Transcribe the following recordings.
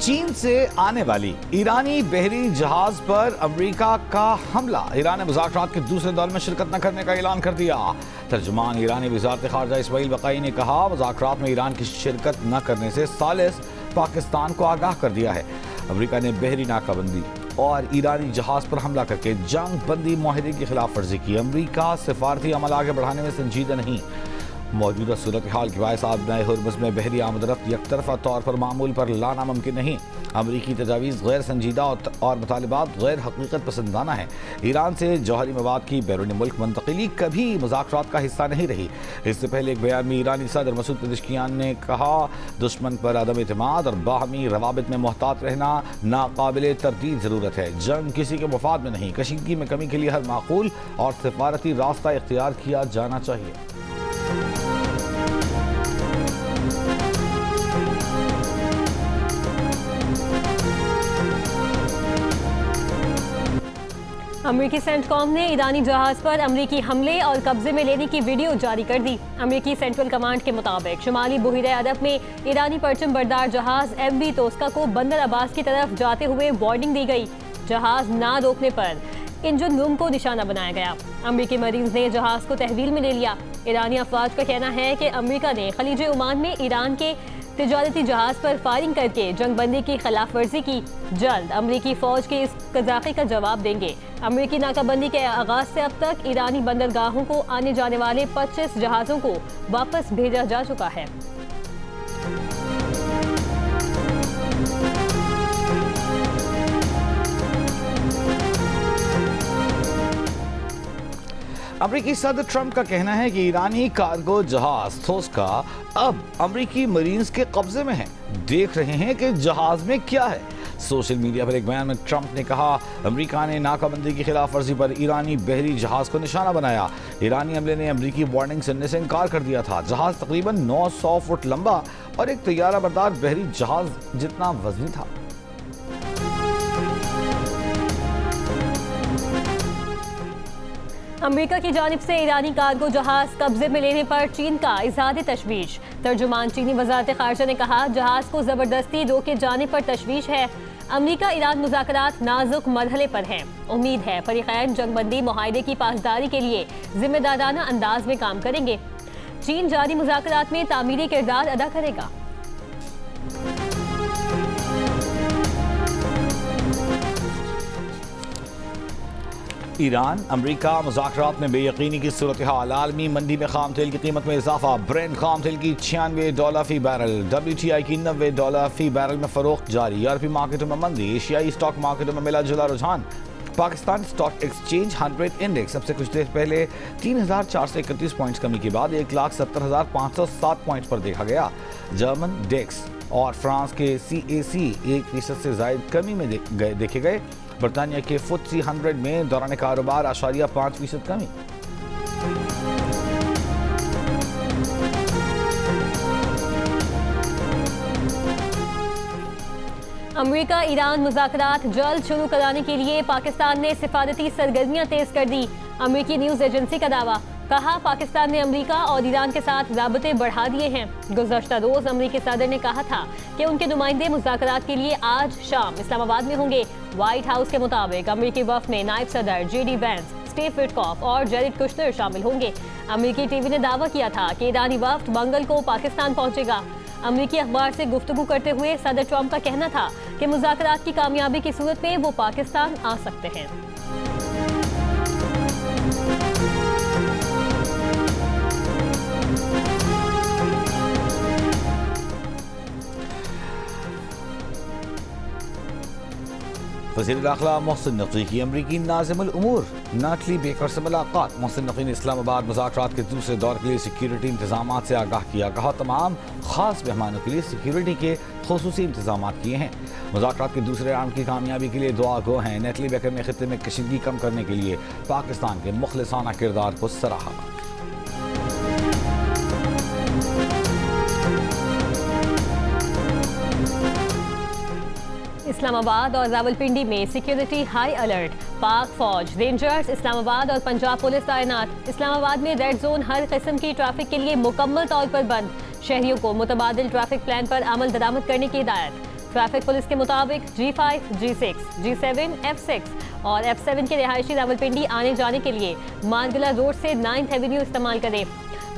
चीन से आने वाली ईरानी बहरी जहाज पर अमेरिका का हमला। ईरान ने मुज़ाकरात के दूसरे दौर में शिरकत न करने का ऐलान कर दिया। तर्जुमान ईरानी वज़ारत ख़ारजा इस्माइल बक़ाई ने कहा, मुज़ाकरात में ईरान की शिरकत न करने से सालिस पाकिस्तान को आगाह कर दिया है। अमेरिका ने बहरी नाकाबंदी और ईरानी जहाज पर हमला करके जंग बंदी मुआहदे की खिलाफ वर्जी की। अमेरिका सिफारती अमल आगे बढ़ाने में संजीदा नहीं। मौजूदा सूरत हाल के बायस आबनाए हुर्मुज़ में बहरी आमदरफ्त यकतरफा तौर पर मामूल पर लाना मुमकिन नहीं। अमरीकी तजावीज़ गैर संजीदा और मुतालिबात गैर हकीकत पसंदाना है। ईरान से जौहरी मवाद की बैरून मुल्क मुंतकिली कभी मुज़ाकरात का हिस्सा नहीं रही। इससे पहले एक बयान में ईरानी सदर मसूद पेज़ेश्कियान ने कहा, दुश्मन पर अदम एतमाद और बाहमी रवाबित में मोहतात रहना नाकाबिले तरदीद ज़रूरत है। जंग किसी के मुफाद में नहीं। कशीदगी में कमी के लिए हर माकूल और सिफारती रास्ता इख्तियार किया जाना चाहिए। अमेरिकी सेंटकॉम ने ईरानी जहाज पर अमेरिकी हमले और कब्जे में लेने की वीडियो जारी कर दी। अमेरिकी सेंट्रल कमांड के मुताबिक शुमाली बहरे अरब में ईरानी परचम बरदार जहाज MV तोस्का को बंदर अब्बास की तरफ जाते हुए वार्निंग दी गई। जहाज ना रोकने पर इंजन रूम को निशाना बनाया गया। अमेरिकी मरीज ने जहाज को तहवील में ले लिया। ईरानी अफवाज का कहना है कि अमेरिका ने खलीज ओमान में ईरान के तिजारती जहाज पर फायरिंग करके जंगबंदी की खिलाफ वर्जी की। जल्द अमरीकी फौज के इस कजाकी का जवाब देंगे। अमरीकी नाकाबंदी के आगाज से अब तक ईरानी बंदरगाहों को आने जाने वाले 25 जहाज़ों को वापस भेजा जा चुका है। अमरीकी सदर ट्रंप का कहना है कि ईरानी कार्गो जहाज तोस्का अब अमरीकी मरीन्स के कब्जे में है। देख रहे हैं कि जहाज में क्या है। सोशल मीडिया पर एक बयान में ट्रंप ने कहा, अमेरिका ने नाकाबंदी की खिलाफ वर्जी पर ईरानी बहरी जहाज को निशाना बनाया। ईरानी हमले ने अमरीकी वार्निंग सुनने से इनकार कर दिया था। जहाज तकरीबन 900 फुट लंबा और एक तैयारा बरदार बहरी जहाज जितना वजनी था। अमेरिका की जानिब से ईरानी कार्गो जहाज कब्जे में लेने पर चीन का इज़हार तशवीश। तर्जुमान चीनी वज़ारत ख़ारजा ने कहा, जहाज को ज़बरदस्ती रोके जाने पर तशवीश है। अमेरिका ईरान मुज़ाकरात नाजुक मरहले पर हैं। उम्मीद है फरीक़ैन जंगबंदी मुआहदे की पासदारी के लिए जिम्मेदाराना अंदाज में काम करेंगे। चीन जारी मुज़ाकरात में तामीरी किरदार अदा करेगा। ईरान अमरीका मुज़ाकरात में बेयकीनी की सूरत हाल। आलमी मंडी में खाम तेल की कीमत में इजाफा। ब्रेंट खाम तेल की $96 फी बैरल, WTI की $90 फी बैरल में फरोख्त जारी। यूरोपीय मार्केटों में मंदी। एशियाई स्टॉक मार्केटों में मिला जुला रुझान। पाकिस्तान स्टॉक एक्सचेंज 100 इंडेक्स सबसे कुछ देर पहले 3431 पॉइंट्स कमी के बाद 1,70,507 पॉइंट्स पर देखा गया। जर्मन डेक्स और फ्रांस के CAC 1% से जायद कमी में देखे गए। बरतानिया के FTSE 100 में दौरान कारोबार 5% कमी। अमेरिका ईरान मुज़ाकरात जल्द शुरू कराने के लिए पाकिस्तान ने सिफारती सरगर्मियां तेज कर दी। अमेरिकी न्यूज़ एजेंसी का दावा। कहा, पाकिस्तान ने अमेरिका और ईरान के साथ राबते बढ़ा दिए हैं। गुज़श्ता रोज़ अमेरिकी सदर ने कहा था कि उनके नुमाइंदे मुज़ाकरात के लिए आज शाम इस्लामाबाद में होंगे। व्हाइट हाउस के मुताबिक अमेरिकी वफ़द में नायब सदर JD वैंस, स्टीव विटकॉफ और जेरेड कुशनर शामिल होंगे। अमेरिकी टीवी ने दावा किया था कि ईरानी वफ़द मंगल को पाकिस्तान पहुंचेगा। अमेरिकी अखबार से गुफ्तगू करते हुए सदर ट्रंप का कहना था कि मुज़ाकरात की कामयाबी की सूरत में वो पाकिस्तान आ सकते हैं। वज़ीर दाखिला मोहसिन नकवी की अमरीकी नाज़िमुल उमूर नाटली बेकर से मुलाकात। मोहसिन नकवी ने इस्लामाबाद मुज़ाकरात के दूसरे दौर के लिए सिक्योरिटी इंतजाम से आगाह किया। कहा, तमाम खास मेहमानों के लिए सिक्योरिटी के खुसूसी इंतजाम किए हैं। मुज़ाकरात के दूसरे राउंड की कामयाबी के लिए दुआ गो हैं। नेटली बेकर ने खित्ते में कशीदगी कम करने के लिए पाकिस्तान के मुखलिसाना किरदार को सराहा। इस्लामाबाद और रावलपिंडी में सिक्योरिटी हाई अलर्ट। पाक फौज, रेंजर्स, इस्लामाबाद और पंजाब पुलिस तैनात। इस्लामाबाद में रेड जोन हर किस्म की ट्रैफिक के लिए मुकम्मल तौर पर बंद। शहरियों को मुतबादिल ट्रैफिक प्लान पर अमल दरामद करने की हिदायत। ट्रैफिक पुलिस के मुताबिक G5, G6, G7, F6 और F7 के रिहायशी रावलपिंडी आने जाने के लिए मानगला रोड से 9th एवेन्यू इस्तेमाल करें।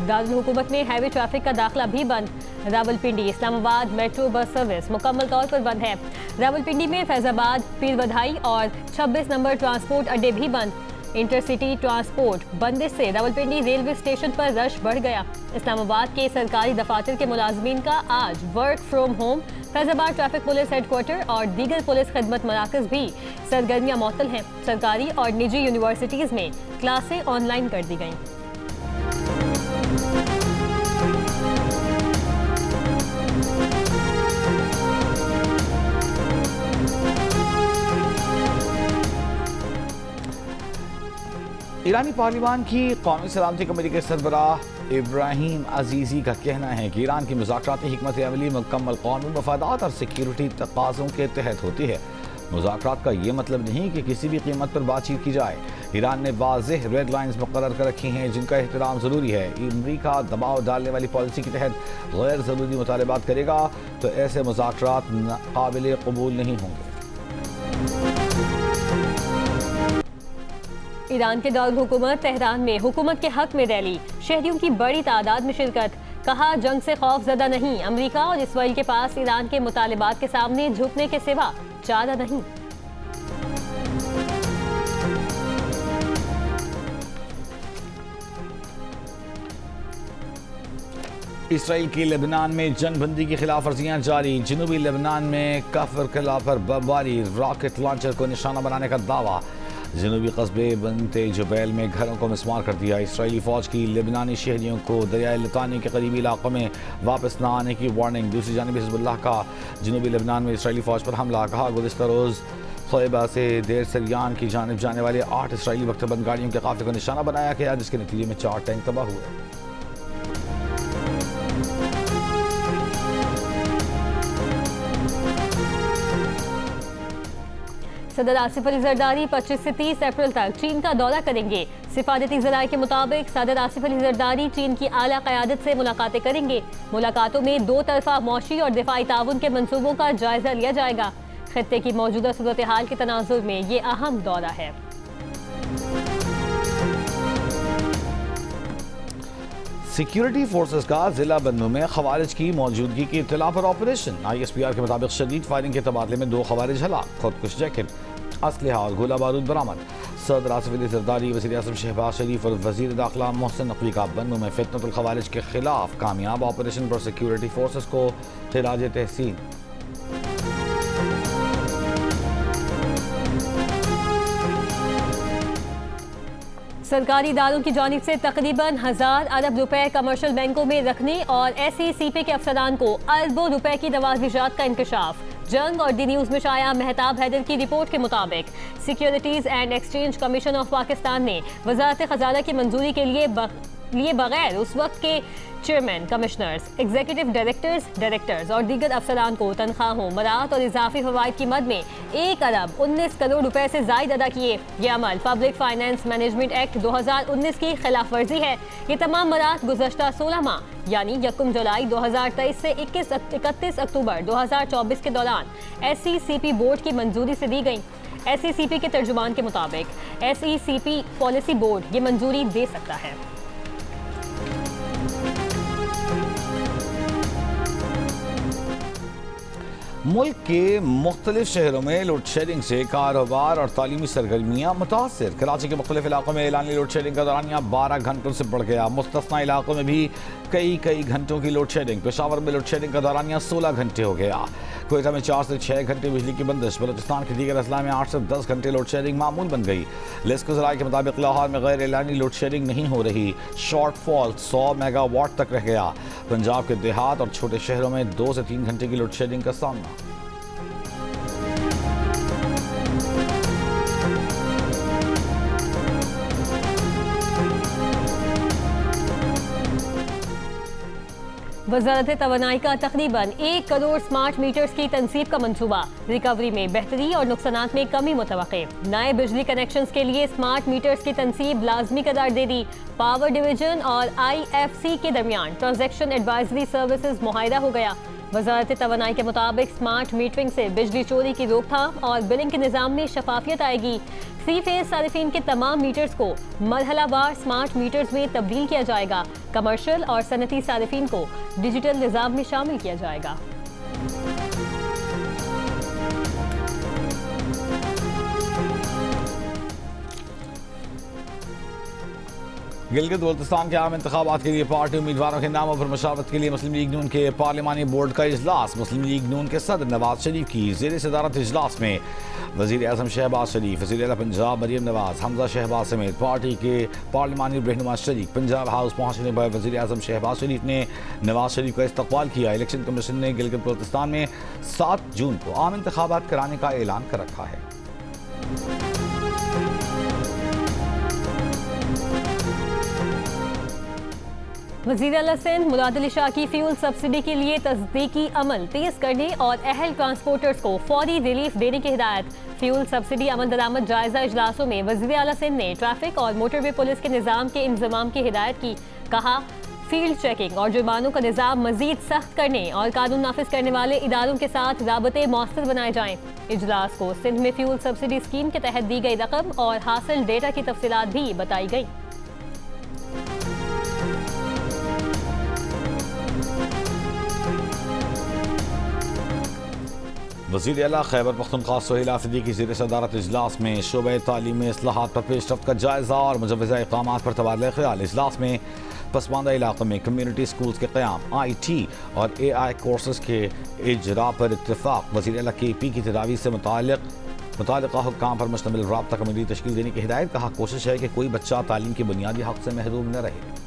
दारुल हुकूमत में हैवी ट्रैफिक का दाखिला भी बंद। Rawalpindi Islamabad metro bus service मुकम्मल तौर पर बंद है। रावलपिंडी में फैजाबाद, पीर बधाई और 26 नंबर ट्रांसपोर्ट अड्डे भी बंद। इंटरसिटी ट्रांसपोर्ट बंदिश से रावलपिंडी रेलवे स्टेशन पर रश बढ़ गया। इस्लामाबाद के सरकारी दफातर के मुलाजमीन का आज work from home. Faizabad traffic police headquarter और दीगर पुलिस खिदमत मराकज भी सरगर्मियां मुअत्तल हैं। सरकारी और निजी यूनिवर्सिटीज में क्लासें ऑनलाइन कर दी गईं। ईरानी पार्लिमान की कौमी सलामती कमेटी के सरबराह इब्राहिम अजीजी का कहना है कि ईरान की मुज़ाकराती हिकमत अमली मुकम्मल कौमी मफादात और सिक्योरिटी तकाज़ों के तहत होती है। मुज़ाकरात का ये मतलब नहीं कि किसी भी कीमत पर बातचीत की जाए। ईरान ने वाज़ेह रेड लाइन्स मुकर्रर कर रखी हैं जिनका एहतराम ज़रूरी है। अमरीका दबाव डालने वाली पॉलिसी के तहत गैर ज़रूरी मुतालबात करेगा तो ऐसे मुज़ाकरात काबिल कबूल नहीं होंगे। ईरान के दारुल हुकूमत तेहरान में हुकूमत के हक में रैली, शहरियों की बड़ी तादाद में शिरकत। कहा जंग से खौफजदा नहीं, अमरीका और इसराइल के पास ईरान के मुतालिबात के सामने झुकने के सिवा चारा नहीं। इसराइल की लेबनान में जंगबंदी की खिलाफ वर्जियाँ जारी। जनूबी लेबनान में काफिर किला पर बमबारी, रॉकेट लॉन्चर को निशाना बनाने का दावा। जनूबी कस्बे बनते जुबैल में घरों को मिसमार कर दिया। इसराइली फौज की लेबनानी शहरियों को दरियाए लतानी के करीबी इलाकों में वापस न आने की वार्निंग। दूसरी जानिब हिज़्बुल्लाह का जनूबी लेबनान में इसराइली फौज पर हमला। कहा गुज़िश्ता रोज़ ख़ुतैबा से देर सरियान की जानिब जाने वाले 8 इसराइली वक्तबंद गाड़ियों के काफ़िले को निशाना बनाया गया जिसके नतीजे में 4 टैंक तबाह हुए। सदर आसिफ अली जरदारी 25 से 30 अप्रैल तक चीन का दौरा करेंगे। सिफारती ज़राए के मुताबिक सदर आसिफ अली जरदारी चीन की आला क़यादत से मुलाकातें करेंगे। मुलाकातों में 2 तरफ़ा मौशी और दिफाई ताउन के मंसूबों का जायजा लिया जाएगा। खित्ते की मौजूदा सूरत हाल के तनाजुर में ये अहम दौरा है। सिक्योरिटी फोर्सेस का जिला बन्नू में खवारिज की मौजूदगी की इत्तला पर ऑपरेशन। ISPR के मुताबिक शदीद फायरिंग के तबादले में 2 खवारिज हलाक, खुदकुश जैकेट, असलहा और गोला बारूद बरामद। सदर आसिफ अली जरदारी, वज़ीर आज़म शहबाज शरीफ और वज़ीर दाखिला मोहसिन नकवी का बन्नू में फितनतुल खवारिज के खिलाफ कामयाब ऑपरेशन पर सिक्योरिटी फोर्सेस को खिराज तहसीन। सरकारी इदारों की जानिब से तकरीबन 1000 अरब रुपए कमर्शियल बैंकों में रखने और SECP के अफसरान को अरबों रुपए की तवाज़ुजात का इंकशाफ। जंग और डी न्यूज़ में शाया मेहताब हैदर की रिपोर्ट के मुताबिक securities and exchange commission of Pakistan ने वजारत खजाना की मंजूरी के लिए बगैर उस वक्त के चेयरमैन, कमिश्नर्स, एग्जीक्यूटिव डायरेक्टर्स और दीगर अफसरान को तनख्वाहों, मराहत और इजाफी फवाइद की मद में 1 अरब 19 करोड़ रुपए से जायद अदा किए। यह अमल पब्लिक फाइनेंस मैनेजमेंट एक्ट 2019 की खिलाफ वर्जी है। ये तमाम मराहत गुज़श्ता 16 माह यानी 1 जुलाई 2023 से 31 अक्टूबर 2024 के दौरान SECP बोर्ड की मंजूरी से दी गई। SECP के तर्जुमान के मुताबिक SECP पॉलिसी बोर्ड ये मंजूरी दे सकता है। मुल्क के मुख्तलिफ शहरों में लोड शेडिंग से कारोबार और तालीमी सरगर्मियाँ मुतासर। कराची के मुख्तलिफ इलाकों में एलानी लोड शेडिंग का दौरानिया 12 घंटों से बढ़ गया। मुस्तस्ना इलाकों में भी कई घंटों की लोड शेडिंग। पेशावर में लोड शेडिंग का दौरानिया 16 घंटे हो गया। कोयटा में 4 से 6 घंटे बिजली की बंदिश। बलूचिस्तान के दीगर अजला में 8 से 10 घंटे लोड शेडिंग मामूल बन गई। लिस्को ज़राए के मुताबिक लाहौर में गैर एलानी लोड शेडिंग नहीं हो रही। शॉर्टफॉल 100 मेगावाट तक रह गया। पंजाब के देहात और छोटे शहरों में 2 से 3 घंटे की लोड शेडिंग का सामना। वज़ारत तवानाई का तकरीबन 1 करोड़ स्मार्ट मीटर्स की तनसीब का मंसूबा। रिकवरी में बेहतरी और नुकसानात में कमी मुतवक्के। नए बिजली कनेक्शंस के लिए स्मार्ट मीटर्स की तनसीब लाजमी करार दे दी। पावर डिवीजन और IFC के दरमियान ट्रांजैक्शन एडवाइजरी सर्विसेज मुआहिदा हो गया। वजारत तवानाई के मुताबिक स्मार्ट मीटरिंग से बिजली चोरी की रोकथाम और बिलिंग के निज़ाम में शफाफियत आएगी। 3 फेज सारिफिन के तमाम मीटर्स को मरहलावार स्मार्ट मीटर्स में तब्दील किया जाएगा। कमर्शियल और सनती सारिफिन को डिजिटल निज़ाम में शामिल किया जाएगा। गिलगित बल्तिस्तान के आम इंतखाबात के लिए पार्टी उम्मीदवारों के नामों पर मशावरत के लिए मुस्लिम लीग नून के पार्लिमानी बोर्ड का इजलास। मुस्लिम लीग नून के सदर नवाज शरीफ की ज़ेर सदारत इजलास में वज़ीर आज़म शहबाज शरीफ, वज़ीर आला पंजाब मरियम नवाज, हमजा शहबाज समेत पार्टी के पार्लिमानी रहनुमा शरीक पंजाब हाउस पहुँचने पर वज़ीर आज़म शहबाज शरीफ ने नवाज शरीफ का इस्तकबाल किया। इलेक्शन कमीशन ने गिलगित बल्तिस्तान में 7 जून को आम इंतखाबात कराने का ऐलान कर रखा है। वज़ीर आला सिंध मुराद अली शाह की फ्यूल सब्सिडी के लिए तस्दीकी अमल तेज करने और अहल ट्रांसपोर्टर्स को फौरी रिलीफ देने की हिदायत। फ्यूल सब्सिडी अमल दरामद जायजा इजलासों में वज़ीर आला सिंध ने ट्रैफिक और मोटरवे पुलिस के निज़ाम के इंतजाम की हिदायत की। कहा, फील्ड चेकिंग और जुर्मानों का निज़ाम मजीद सख्त करने और कानून नाफिज करने वाले इदारों के साथ राबते मौसर बनाए जाएं। इजलास को सिंध में फ्यूल सब्सिडी स्कीम के तहत दी गई रकम और हासिल डेटा की तफसीलात भी बताई गई। वज़ीर आला खैबर पख्तूनख्वा सोहेल आफरीदी की ज़ेर सदारत इजलास में शोबे तालीम में इस्लाहात पर पेशरफ्त का जायज़ा और मुजव्वज़ा इक़ामात पर तबादला ख्याल। इजलास में पसमानदा इलाक़ों में कम्यूनिटी स्कूल्स के क़याम, IT और AI कोर्सेज़ के इजरा पर इत्तफ़ाक़। वज़ीर आला KP की तदावीज़ से मुताल्लिक़ा हुक्काम पर मुश्तमिल राब्ता कमेटी तश्कील देने की हिदायत। कहा, कोशिश है कि कोई बच्चा तालीम के बुनियादी हक़ से महरूम न रहे।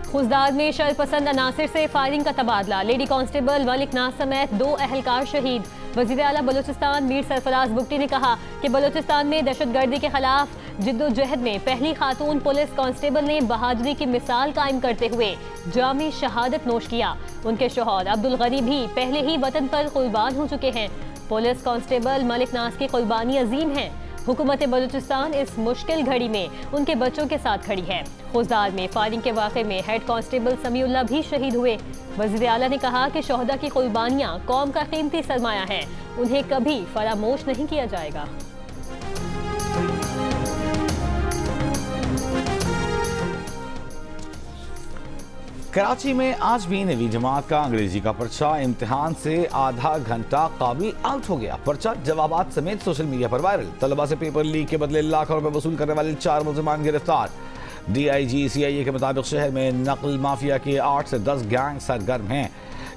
खुजदाद में शरपसंद अनासिर से फायरिंग का तबादला। लेडी कांस्टेबल मलिक नाज समेत 2 अहलकार शहीद। वज़ीर आला बलूचिस्तान मीर सरफराज बुगटी ने कहा कि बलूचिस्तान में दहशतगर्दी के खिलाफ जिद्दोजहद में पहली खातून पुलिस कांस्टेबल ने बहादुरी की मिसाल कायम करते हुए जामे शहादत नोश किया। उनके शौहर अब्दुल गनी भी पहले ही वतन पर कुर्बान हो चुके हैं। पुलिस कांस्टेबल मलिक नाज की कुर्बानी अजीम है। हुकूमत बलूचिस्तान इस मुश्किल घड़ी में उनके बच्चों के साथ खड़ी है। खुजदाद में फायरिंग के वाक़े में हेड कांस्टेबल समीउल्लाह भी शहीद हुए। वज़ीर आला ने कहा कि शोहदा की कुर्बानियाँ कौम का कीमती सरमाया है, उन्हें कभी फरामोश नहीं किया जाएगा। कराची में आज भी नवी जमात का अंग्रेजी का पर्चा इम्तिहान से आधा घंटा काबिल आउट हो गया। पर्चा जवाबात समेत सोशल मीडिया पर वायरल। तलबा से पेपर लीक के बदले लाखों रुपए वसूल करने वाले 4 मुलजिमान गिरफ्तार। DIG CIA के मुताबिक शहर में नकल माफिया के 8 से 10 गैंग सरगर्म हैं।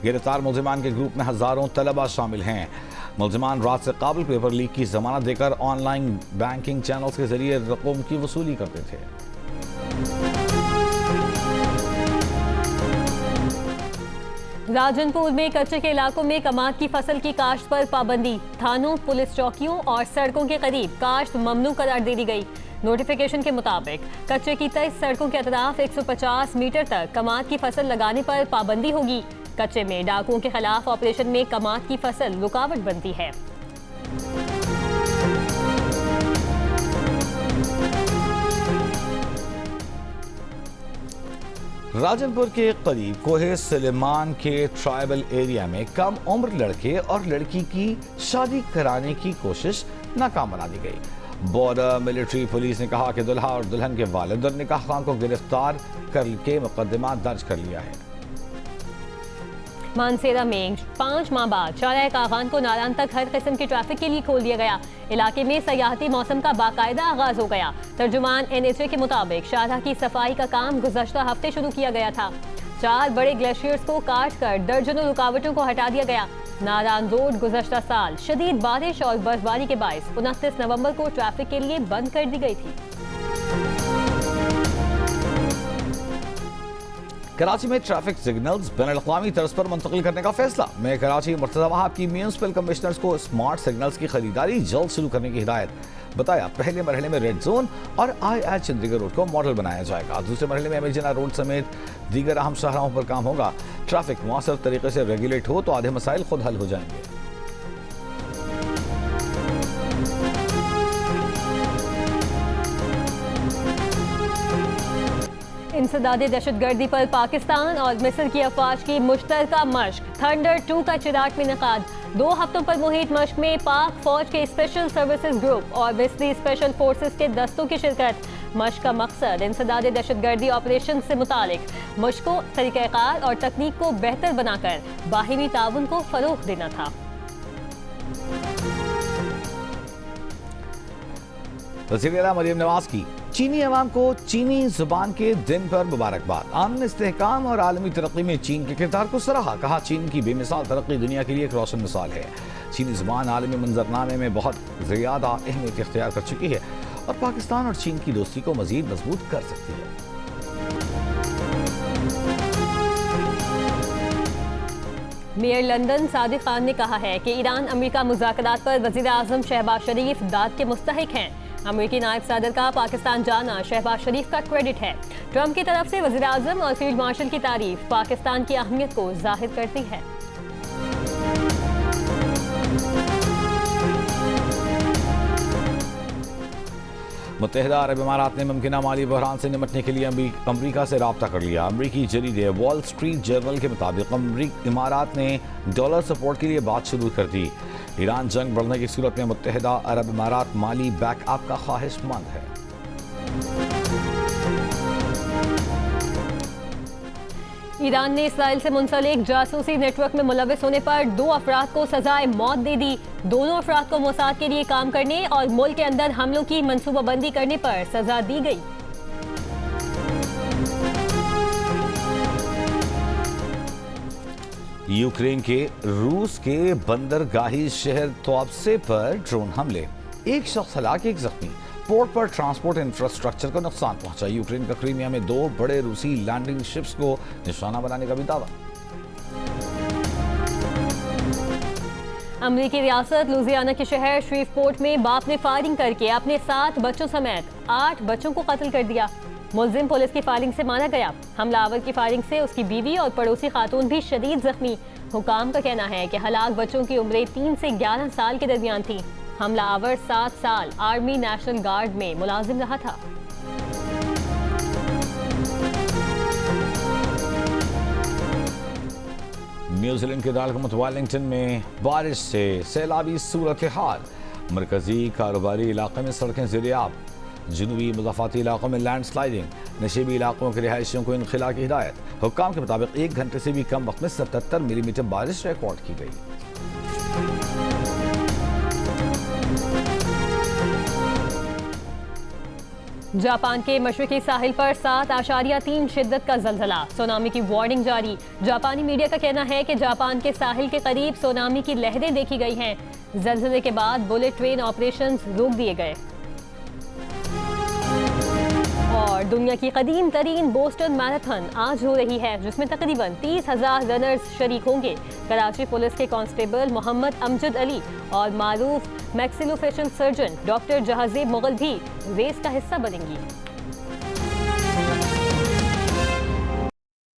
गिरफ्तार मुलजिमान के ग्रुप में हजारों तलबा शामिल हैं। मुलजिमान रात से काबिल पेपर लीक की जमानत देकर ऑनलाइन बैंकिंग चैनल्स के जरिए रकम की वसूली करते थे। राजनपुर में कच्चे के इलाकों में कमाद की फसल की काश्त पर पाबंदी। थानों, पुलिस चौकियों और सड़कों के करीब काश्त ममनू करार दे दी गई। नोटिफिकेशन के मुताबिक कच्चे की 23 सड़कों के अतराफ 150 मीटर तक कमाद की फसल लगाने पर पाबंदी होगी। कच्चे में डाकुओं के खिलाफ ऑपरेशन में कमाद की फसल रुकावट बनती है। राजनपुर के करीब कोहे सलेमान के ट्राइबल एरिया में कम उम्र लड़के और लड़की की शादी कराने की कोशिश नाकाम बना दी गई। बॉर्डर मिलिट्री पुलिस ने कहा कि दुल्हा और दुल्हन के वालिद और निकाह खान को गिरफ्तार करके मुकदमा दर्ज कर लिया है। मानसेरा में 5 माह बाद शाहराह कागान को नारायण तक हर किस्म की ट्रैफिक के लिए खोल दिया गया। इलाके में सयाहती मौसम का बाकायदा आगाज हो गया। तर्जुमान NHA के मुताबिक शाहराह की सफाई का काम गुज़श्ता हफ्ते शुरू किया गया था। 4 बड़े ग्लेशियर्स को काट कर दर्जनों रुकावटों को हटा दिया गया। नारायण रोड गुज़श्ता साल शदीद बारिश और बर्फबारी के बायस 29 नवंबर को ट्रैफिक के लिए बंद कर दी गई थी। कराची में ट्रैफिक सिग्नल्स बैनुल-अक़वामी तर्ज पर मुंतकिल करने का फैसला। मैं कराची मुर्तज़ा वहाब की म्यूनिसिपल कमिश्नर्स को स्मार्ट सिग्नल्स की खरीदारी जल्द शुरू करने की हिदायत। बताया, पहले मरहले में रेड जोन और IH चंडीगढ़ रोड को मॉडल बनाया जाएगा। दूसरे मरहले में अमीर रोड समेत दीगर अहम शाहराहों पर काम होगा। ट्रैफिक मुअस्सर तरीके से रेगुलेट हो तो आधे मसाइल खुद हल हो जाएंगे। इंसदादे दहशतगर्दी पर पाकिस्तान और मिस्र की अफवाज की मुश्तरका मश्क थंडर 2 का चिराट में इनेकाद। 2 हफ्तों पर मुहित मश्क में पाक फौज के स्पेशल सर्विसेज ग्रुप और मिस्री स्पेशल फोर्सेस के दस्तों की शिरकत। मश्क का मकसद इंसदादे दहशतगर्दी ऑपरेशन से मुतालिक मश्कों, तरीक़ाकार और तकनीक को बेहतर बनाकर बाहिमी ताउन को फरोग देना था। वज़ीर-ए-आला मरियम नवाज की चीनी अवाम को चीनी जुबान के दिन पर मुबारकबाद। अमन, इस्तेहकाम और आलमी तरक्की में चीन के किरदार को सराहा। कहा, चीन की बेमिसाल तरक्की दुनिया के लिए एक रोशन मिसाल है। चीनी जुबान आलमी मंजरनामे में बहुत ज़्यादा अहमियत इख्तियार कर चुकी है और पाकिस्तान और चीन की दोस्ती को मज़ीद मजबूत कर सकती है। मेयर लंदन सादिक खान ने कहा है कि ईरान अमेरिका मुज़ाकरात पर वज़ीर आज़म शहबाज शरीफ दाद के मुस्तहिक हैं। अमेरिकी नायब सदर का पाकिस्तान जाना शहबाज शरीफ का क्रेडिट है। ट्रंप की तरफ से वज़ीर आज़म और फील्ड मार्शल की तारीफ पाकिस्तान की अहमियत को जाहिर करती है। मुत्तहिदा अरब इमारात ने मुमकिना माली बहरान से निपटने के लिए अमरीका से रब्ता कर लिया। अमरीकी जरीदे वॉल स्ट्रीट जर्नल के मुताबिक इमारात ने डॉलर सपोर्ट के लिए बात शुरू कर दी। ईरान जंग बढ़ने की सूरत में मुत्तहिदा अरब इमारात माली बैकअप का ख्वाहिशमंद है। ईरान ने इसराइल से मुंसलिक जासूसी नेटवर्क में मुलविस होने पर 2 अफराद को सजाए मौत दे दी। दोनों अफराद को मोसाद के लिए काम करने और मुल्क के अंदर हमलों की मंसूबाबंदी करने पर सजा दी गई। यूक्रेन के रूस के बंदरगाही शहर तुआब्से पर ड्रोन हमले, एक शख्स हलाक, एक जख्मी। पोर्ट पर ट्रांसपोर्ट इंफ्रास्ट्रक्चर को नुकसान पहुंचा। यूक्रेन का क्रीमिया में 2 बड़े रूसी लैंडिंग शिप्स को निशाना बनाने का भी दावा। अमेरिकी रियासत लुजियाना के शहर श्रीवपोर्ट में बाप ने फायरिंग करके अपने 7 बच्चों समेत 8 बच्चों को कत्ल कर दिया। मुलजिम पुलिस की फायरिंग से मारा गया। हमलावर की फायरिंग से उसकी बीवी और पड़ोसी खातून भी शदीद जख्मी। हुकाम का कहना है कि हलाक बच्चों की उम्रें 3 से 11 साल के दरमियान थी। हमलावर 7 साल आर्मी नेशनल गार्ड में मुलाजिम रहा था। न्यूजीलैंड के दारकूमत वेलिंगटन में बारिश से सैलाबी सूरत हाल। मरकजी कारोबारी इलाके में सड़कें ज़ेर-ए-आब। जुनूबी मुज़ाफ़ाती इलाकों में लैंड स्लाइडिंग। नशीबी इलाकों के रिहायशियों को इनखिला की हिदायत। हुक्काम के मुताबिक 1 घंटे से भी कम वक्त में 77 मिलीमीटर बारिश रिकॉर्ड की गई। जापान के मशरकी साहिल पर 7.3 शिद्दत का जलजला, सुनामी की वार्निंग जारी। जापानी मीडिया का कहना है कि जापान के साहिल के करीब सुनामी की लहरें देखी गई हैं। जलजले के बाद बुलेट ट्रेन ऑपरेशंस रोक दिए गए। और दुनिया की कदीम तरीन बोस्टन मैराथन आज हो रही है, जिसमें तकरीबन 30,000 रनर्स शरीक होंगे। कराची पुलिस के कांस्टेबल मोहम्मद अमजद अली और मारूफ मैक्सिलोफेशियल सर्जन डॉक्टर जहाज़ेब मुगल भी रेस का हिस्सा बनेंगी।